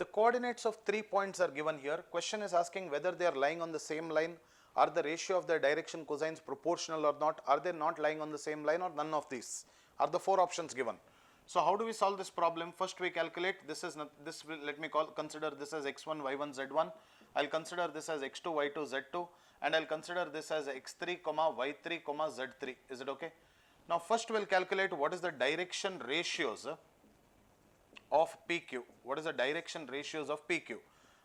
The coordinates of 3 points are given here. Question is asking whether they are lying on the same line, are the ratio of their direction cosines proportional or not, are they not lying on the same line, or none of these are the 4 options given. So how do we solve this problem? First we calculate, this is not, this will, let me consider this as x1 y1 z1, I'll consider this as x2 y2 z2, and I'll consider this as x3 comma y3 comma z3. Is it okay? Now first we'll calculate what is the direction ratios of PQ. What is the direction ratios of PQ?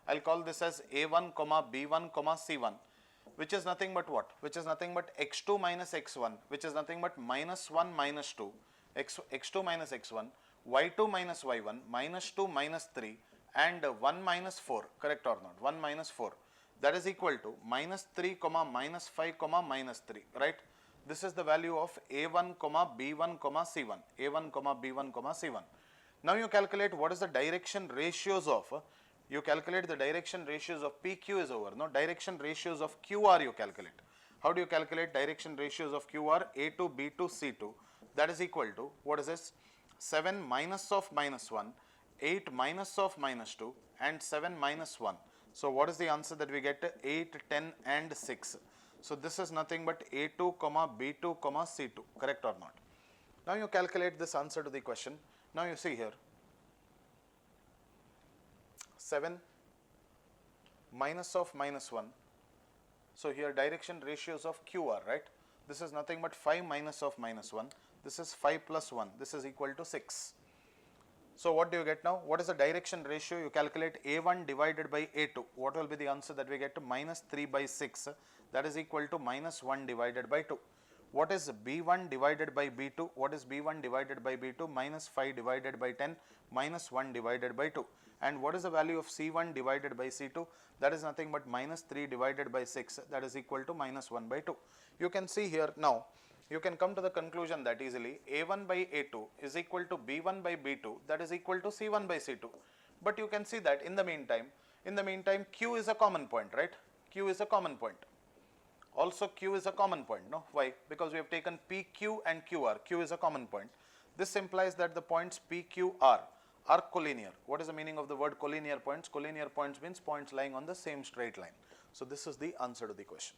I'll call this as A1 comma B1 comma C1, which is nothing but what? Which is nothing but x2 minus x1, which is nothing but minus 1 minus 2, x2 minus x1, y2 minus y1, minus 2 minus 3, and 1 minus 4, correct or not? 1 minus 4. That is equal to minus 3 comma minus 5 comma minus 3, right? This is the value of A1 comma B1 comma C1, A1 comma B1 comma C1. Now you calculate what is the direction ratios of, you calculate the direction ratios of PQ is over. Now direction ratios of QR you calculate. How do you calculate direction ratios of QR? A2, B2, C2. That is equal to, what is this? 7 minus of minus 1, 8 minus of minus 2, and 7 minus 1. So what is the answer that we get? 8, 10 and 6. So this is nothing but A2 comma B2 comma C2, correct or not? Now you calculate this answer to the question. Now you see here, 7 minus of minus 1. So here direction ratios of QR, right? This is nothing but 5 minus of minus 1. This is 5 plus 1. This is equal to 6. So what do you get now? What is the direction ratio? You calculate A1 divided by A2. What will be the answer that we get? To minus 3 by 6. That is equal to minus 1 divided by 2. What is B1 divided by B2? What is B1 divided by B2? Minus 5 divided by 10, minus 1 divided by 2. And what is the value of C1 divided by C2? That is nothing but minus 3 divided by 6. That is equal to minus 1 by 2. You can see here now, you can come to the conclusion that easily A1 by A2 is equal to B1 by B2. That is equal to C1 by C2. But you can see that in the meantime, Q is a common point, right? Q is a common point. Also Q is a common point, no? Why? Because we have taken PQ and QR. Q is a common point. This implies that the points PQR are collinear. What is the meaning of the word collinear points? Collinear points means points lying on the same straight line. So this is the answer to the question.